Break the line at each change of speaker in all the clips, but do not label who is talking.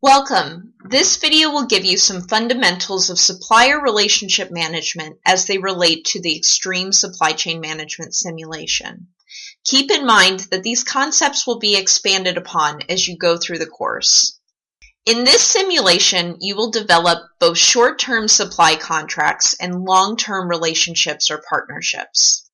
Welcome. This video will give you some fundamentals of supplier relationship management as they relate to the extreme supply chain management simulation. Keep in mind that these concepts will be expanded upon as you go through the course. In this simulation, you will develop both short-term supply contracts and long-term relationships or partnerships.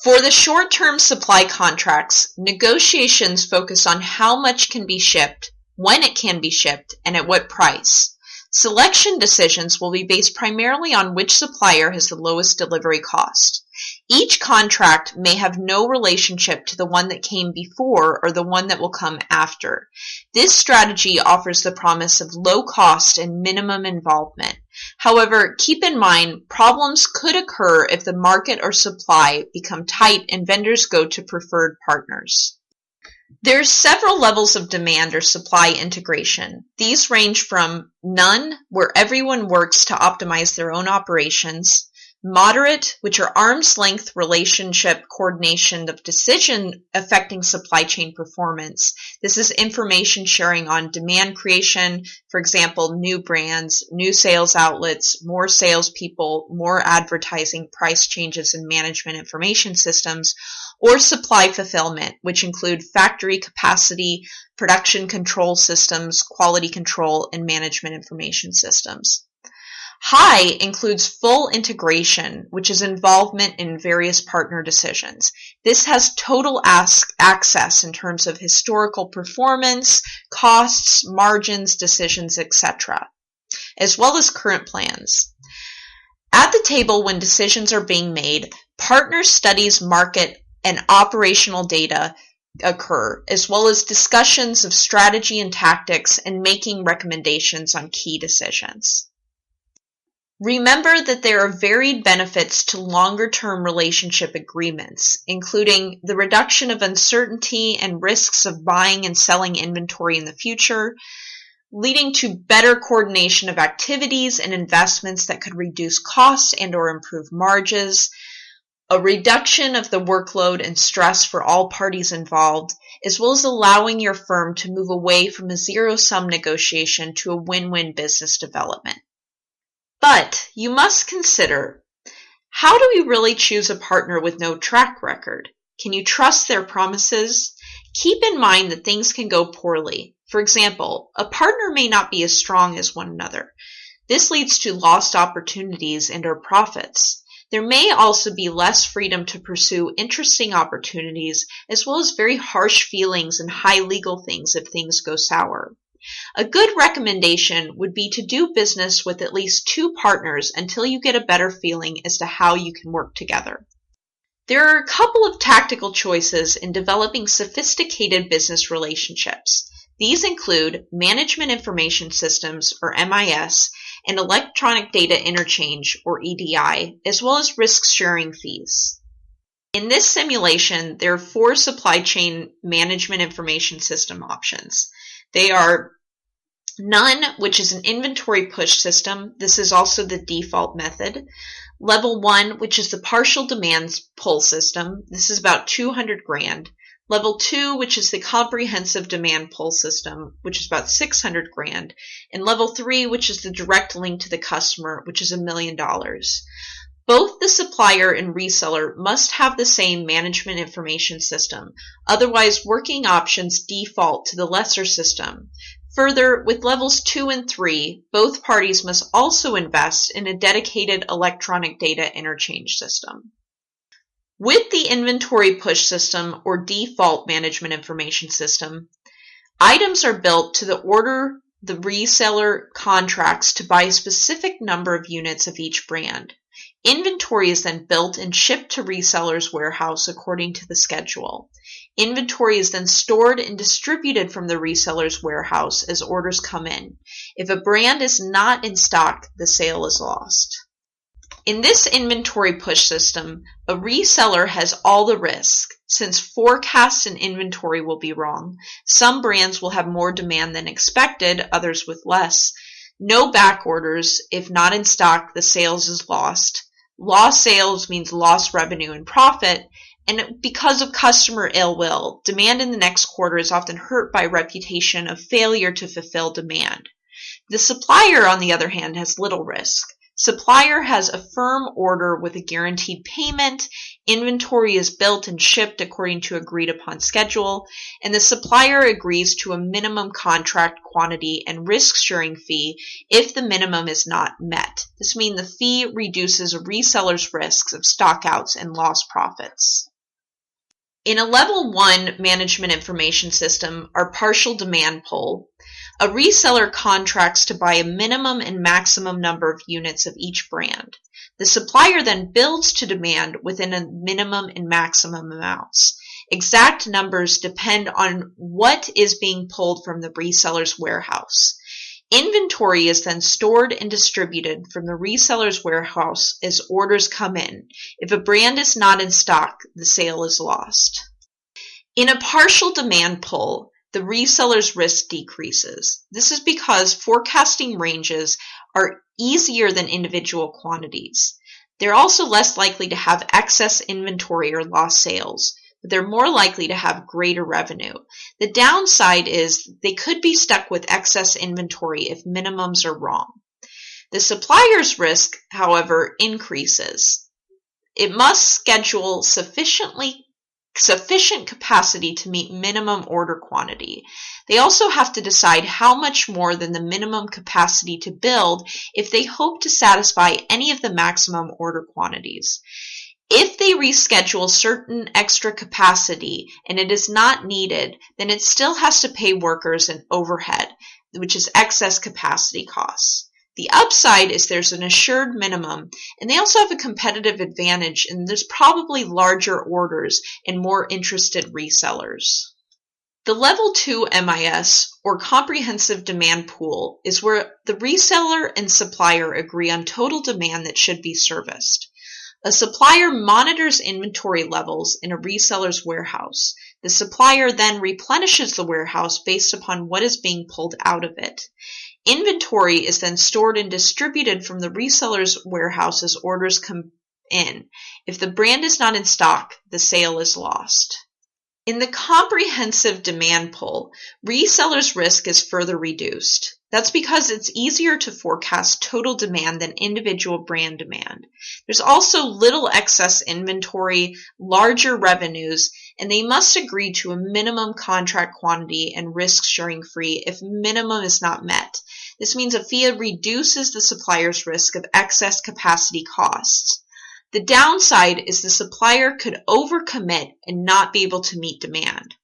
For the short-term supply contracts, negotiations focus on how much can be shipped, when it can be shipped, and at what price. Selection decisions will be based primarily on which supplier has the lowest delivery cost. Each contract may have no relationship to the one that came before or the one that will come after. This strategy offers the promise of low cost and minimum involvement. However, keep in mind, problems could occur if the market or supply become tight and vendors go to preferred partners. There's several levels of demand or supply integration. These range from none, where everyone works to optimize their own operations, moderate, which are arm's length relationship coordination of decision affecting supply chain performance. This is information sharing on demand creation, for example, new brands, new sales outlets, more salespeople, more advertising, price changes, and management information systems, or supply fulfillment, which include factory capacity, production control systems, quality control, and management information systems. High includes full integration, which is involvement in various partner decisions. This has total access in terms of historical performance, costs, margins, decisions, etc., as well as current plans. At the table, when decisions are being made, partner studies, market, and operational data occur, as well as discussions of strategy and tactics and making recommendations on key decisions. Remember that there are varied benefits to longer-term relationship agreements, including the reduction of uncertainty and risks of buying and selling inventory in the future, leading to better coordination of activities and investments that could reduce costs and/or improve margins, a reduction of the workload and stress for all parties involved, as well as allowing your firm to move away from a zero-sum negotiation to a win-win business development. But you must consider, how do we really choose a partner with no track record? Can you trust their promises? Keep in mind that things can go poorly. For example, a partner may not be as strong as one another. This leads to lost opportunities and/or profits. There may also be less freedom to pursue interesting opportunities, as well as very harsh feelings and high legal things if things go sour. A good recommendation would be to do business with at least 2 partners until you get a better feeling as to how you can work together. There are a couple of tactical choices in developing sophisticated business relationships. These include management information systems, or MIS, and electronic data interchange, or EDI, as well as risk-sharing fees. In this simulation, there are 4 supply chain management information system options. They are none, which is an inventory push system. This is also the default method. Level 1, which is the partial demand pull system. This is about $200,000. Level 2, which is the comprehensive demand pull system, which is about $600,000. And level 3, which is the direct link to the customer, which is $1 million. Both the supplier and reseller must have the same management information system. Otherwise, working options default to the lesser system. Further, with levels 2 and 3, both parties must also invest in a dedicated electronic data interchange system. With the inventory push system or default management information system, items are built to the order the reseller contracts to buy a specific number of units of each brand. Inventory is then built and shipped to resellers' warehouse according to the schedule. Inventory is then stored and distributed from the reseller's warehouse as orders come in. If a brand is not in stock, the sale is lost. In this inventory push system, a reseller has all the risk. Since forecasts and inventory will be wrong, some brands will have more demand than expected, others with less. No back orders. If not in stock, the sales is lost. Lost sales means lost revenue and profit, And because of customer ill will, demand in the next quarter is often hurt by a reputation of failure to fulfill demand. The supplier, on the other hand, has little risk. Supplier has a firm order with a guaranteed payment, inventory is built and shipped according to agreed upon schedule, and the supplier agrees to a minimum contract quantity and risk-sharing fee if the minimum is not met. This means the fee reduces a reseller's risks of stockouts and lost profits. In a Level 1 management information system, or partial demand pull, a reseller contracts to buy a minimum and maximum number of units of each brand. The supplier then builds to demand within a minimum and maximum amounts. Exact numbers depend on what is being pulled from the reseller's warehouse. Inventory is then stored and distributed from the reseller's warehouse as orders come in. If a brand is not in stock, the sale is lost. In a partial demand pull, the reseller's risk decreases. This is because forecasting ranges are easier than individual quantities. They're also less likely to have excess inventory or lost sales, but they're more likely to have greater revenue. The downside is they could be stuck with excess inventory if minimums are wrong. The supplier's risk, however, increases. It must schedule sufficient capacity to meet minimum order quantity. They also have to decide how much more than the minimum capacity to build if they hope to satisfy any of the maximum order quantities. If they reschedule certain extra capacity and it is not needed, then it still has to pay workers an overhead, which is excess capacity costs. The upside is there's an assured minimum, and they also have a competitive advantage, and there's probably larger orders and more interested resellers. The Level 2 MIS, or Comprehensive Demand Pool, is where the reseller and supplier agree on total demand that should be serviced. A supplier monitors inventory levels in a reseller's warehouse. The supplier then replenishes the warehouse based upon what is being pulled out of it. Inventory is then stored and distributed from the reseller's warehouse as orders come in. If the brand is not in stock, the sale is lost. In the comprehensive demand pull, resellers' risk is further reduced. That's because it's easier to forecast total demand than individual brand demand. There's also little excess inventory, larger revenues, and they must agree to a minimum contract quantity and risk-sharing fee if minimum is not met. This means a fee reduces the supplier's risk of excess capacity costs. The downside is the supplier could overcommit and not be able to meet demand.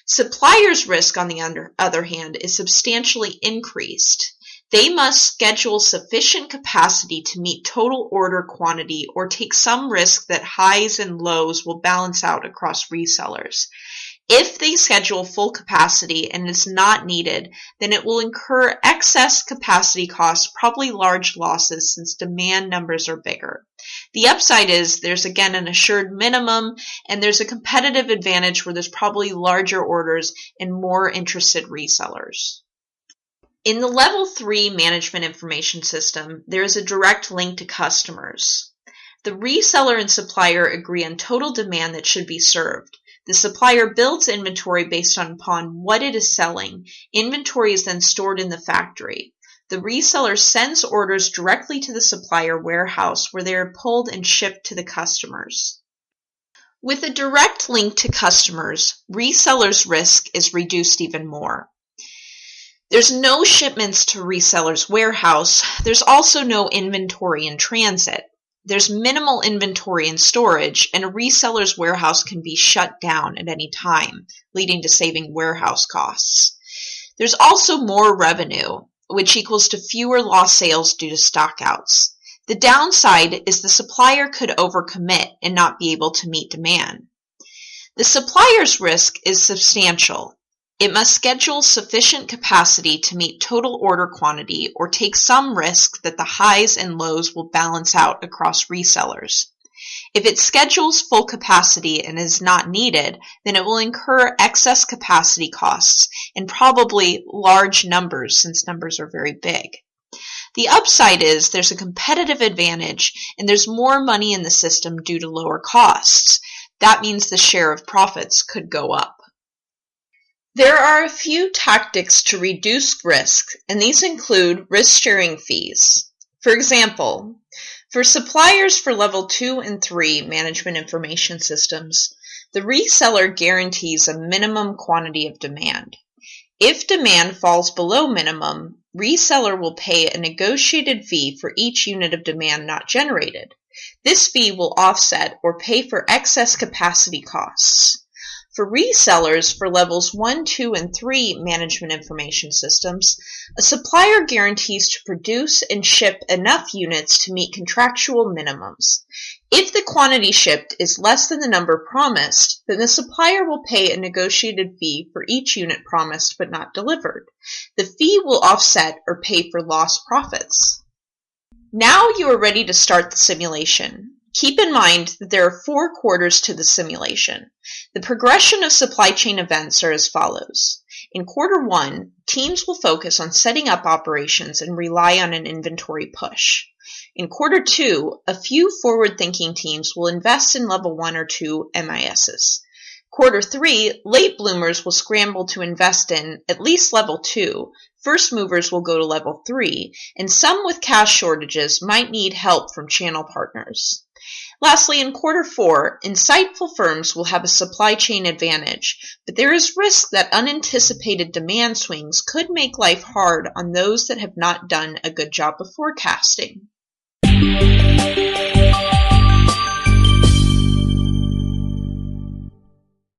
Suppliers' risk, on the other hand, is substantially increased. They must schedule sufficient capacity to meet total order quantity or take some risk that highs and lows will balance out across resellers. If they schedule full capacity and it's not needed, then it will incur excess capacity costs, probably large losses since demand numbers are bigger. The upside is there's again an assured minimum, and there's a competitive advantage where there's probably larger orders and more interested resellers. In the Level 3 management information system, there is a direct link to customers. The reseller and supplier agree on total demand that should be served. The supplier builds inventory based upon what it is selling. Inventory is then stored in the factory. The reseller sends orders directly to the supplier warehouse where they are pulled and shipped to the customers. With a direct link to customers, resellers' risk is reduced even more. There's no shipments to reseller's warehouse. There's also no inventory in transit. There's minimal inventory in storage, and a reseller's warehouse can be shut down at any time, leading to saving warehouse costs. There's also more revenue, which equals to fewer lost sales due to stockouts. The downside is the supplier could overcommit and not be able to meet demand. The supplier's risk is substantial. It must schedule sufficient capacity to meet total order quantity or take some risk that the highs and lows will balance out across resellers. If it schedules full capacity and is not needed, then it will incur excess capacity costs and probably large numbers since numbers are very big. The upside is there's a competitive advantage and there's more money in the system due to lower costs. That means the share of profits could go up. There are a few tactics to reduce risk, and these include risk-sharing fees. For example, for suppliers for Level 2 and 3 management information systems, the reseller guarantees a minimum quantity of demand. If demand falls below minimum, reseller will pay a negotiated fee for each unit of demand not generated. This fee will offset or pay for excess capacity costs. For resellers for Levels 1, 2, and 3 management information systems, a supplier guarantees to produce and ship enough units to meet contractual minimums. If the quantity shipped is less than the number promised, then the supplier will pay a negotiated fee for each unit promised but not delivered. The fee will offset or pay for lost profits. Now you are ready to start the simulation. Keep in mind that there are 4 quarters to the simulation. The progression of supply chain events are as follows. In Quarter 1, teams will focus on setting up operations and rely on an inventory push. In Quarter 2, a few forward-thinking teams will invest in Level 1 or 2 MISs. Quarter 3, late bloomers will scramble to invest in at least Level 2, first movers will go to Level 3, and some with cash shortages might need help from channel partners. Lastly, in Quarter 4, insightful firms will have a supply chain advantage, but there is risk that unanticipated demand swings could make life hard on those that have not done a good job of forecasting.